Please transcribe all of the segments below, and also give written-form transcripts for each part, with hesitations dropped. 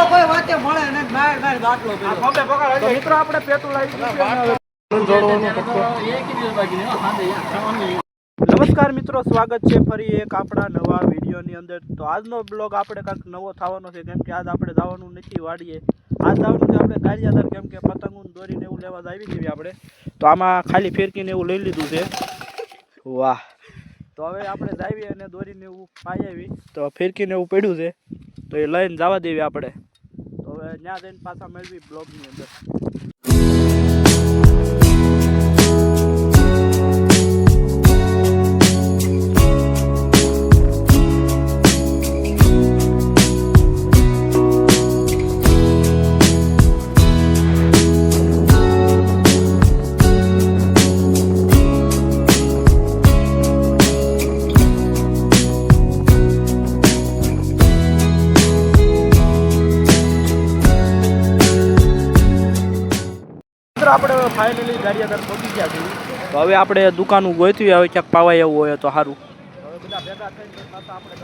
કોઈ વાતે મળે ને બાર બાટલો તો મિત્રો આપણે પેટ્રોલ નમસ્કાર મિત્રો, સ્વાગત છે ફરી એક આપણા નવા વિડીયોની અંદર। તો આજનો બ્લોગ આપણે કાંઈક નવો થવાનો છે, કેમ કે આજ આપણે જવાનું નથી વાડીએ, આજ જવાનું છે આપણે ગારિયાધાર, કેમ કે પતંગો દોરીને એવું લેવા આવી છીએ આપણે। તો આમાં ખાલી ફેરકીને એવું લઈ લીધું છે। વાહ, તો હવે આપણે જાવી અને દોરીને એવું પાઈ આવી, તો ફેરકીને એવું પડ્યું છે, તો એ લઈને જવા દેવી આપણે। તો હવે ત્યાં જઈને પાછા મેળવી બ્લોગની અંદર। આપણે ફાઇનલી ગારિયાધાર પહોંચી ગયા છીએ। તો હવે આપણે દુકાનું ગોતવી, હવે ક્યાંક પાવાય એવું હોય તો સારું। હવે બધા ભેગા થઈને પાછા આપણે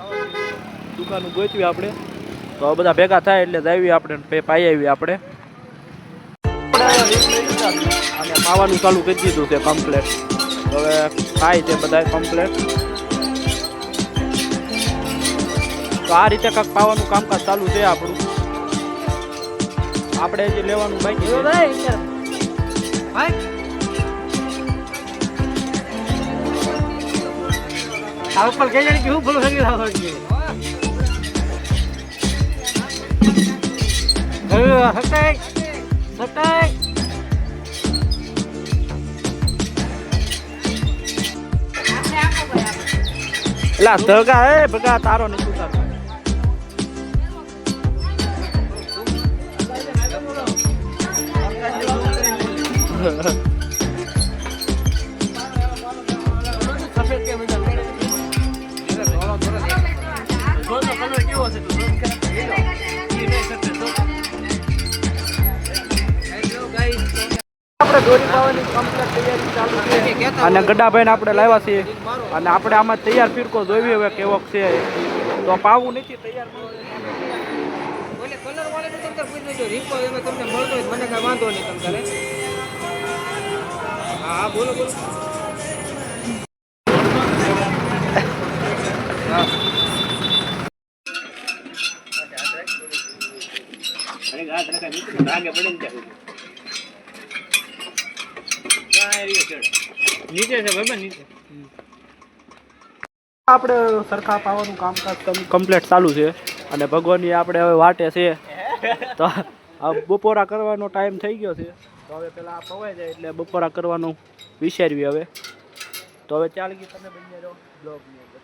દુકાનું ગોતવી આપણે, તો હવે બધા ભેગા થાય એટલે જાવી આપણે પાઈ આવી આપણે। અને પાવાનું ચાલુ કરી દીધું છે કમ્પ્લેટ, હવે થાય છે બધા કમ્પ્લેટ। તો આ રીતે કાંક પાવાનું કામકાજ ચાલુ છે આપણું, આપણે જે લેવાનું બાકી છે। ઉપર કઈ જાણી કેવું ભૂલ થઈ ગયું એટલે ધગા હે ભગા તારો નથી ઉતારતો। આપણે દોરી પાવાની કમ્પ્લીટ તૈયારી ચાલુ છે, અને ગड्डाભાઈને આપણે લાવ્યા છીએ, અને આપણે આમાં તૈયાર ફીરકો જોઈ હવે કેવો છે। તો પાવું નથી તૈયાર, કલર વાળે તો તમને પૂછ લેજો, રીકો એમાં તમને મળતો હોય મને કઈ વાંધો નહીં તમને। હા બોલો બોલો। નીચે છે ભાઈ, નીચે આપણે સરખા પાવાનું કામકાજ કમ્પ્લીટ ચાલુ છે, અને ભગવાનની આપણે હવે વાટે છે। તો બપોરા કરવાનો ટાઈમ થઈ ગયો છે, તો હવે પેલા પવાઈ જાય એટલે બપોરા કરવાનું વિચારવી હવે। તો હવે ચાલ ગઈ તમે બની રહો બ્લોગની અંદર।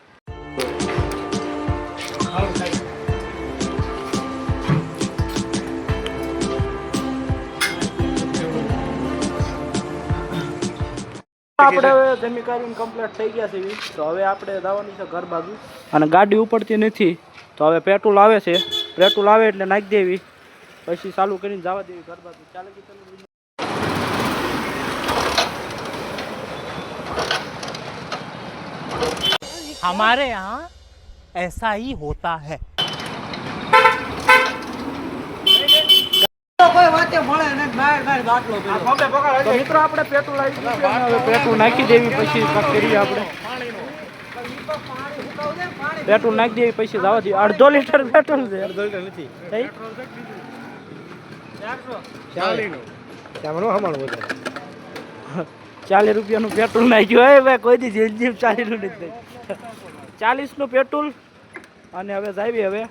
આપણે હવે જમી કરીને કમ્પ્લીટ થઈ ગયા છે, તો હવે આપણે જવાની છે ઘર બાજુ, અને ગાડી ઉપડતી નથી, તો હવે પેટ્રોલ આવે છે, પેટ્રોલ આવે એટલે નાખી દેવી, પછી ચાલુ કરીને જવા દેવી ઘર બાજુ। ચાલે કે हमारे यहाँ ऐसा ही होता है। કોઈ વાતે મળે ને બાર બાટલો તો મિત્રો આપણે પેટ્રોલ આવી ગયું છે, હવે પેટ્રોલ નાખી દેવી, પછી કાક કરીએ આપણે પેટ્રોલ નાખી દેવી, પછી જવા દઈએ। અડધો લીટર પેટ્રોલ છે, અડધો લીટર નથી 40 રૂપિયાનું પેટ્રોલ નાખ્યું હે ભાઈ, કોઈ દી જીમ 40 નું નથી, 40 નું પેટ્રોલ। અને હવે જાવી હવે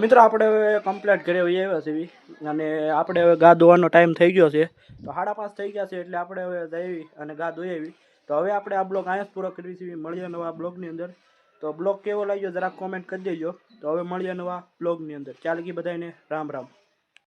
મિત્રો આપણે હવે કમ્પ્લીટ ઘરે વહી આવ્યા છીએ અને આપણે હવે ગા ધોવાનો ટાઈમ થઈ ગયો છે. તો 5:30 થઈ ગયા છે એટલે આપણે હવે જઈ અને ગા ધોઈ આવી. તો હવે આપણે આ બ્લોગ અહીંયા જ પૂરો કરી છીએ. મળીએ નવા બ્લોગની અંદર. તો બ્લોગ કેવો લાગ્યો જરાક કોમેન્ટ કરી દેજો. તો હવે મળીએ નવા બ્લોગની અંદર. ચાલ કી બધાને રામ રામ.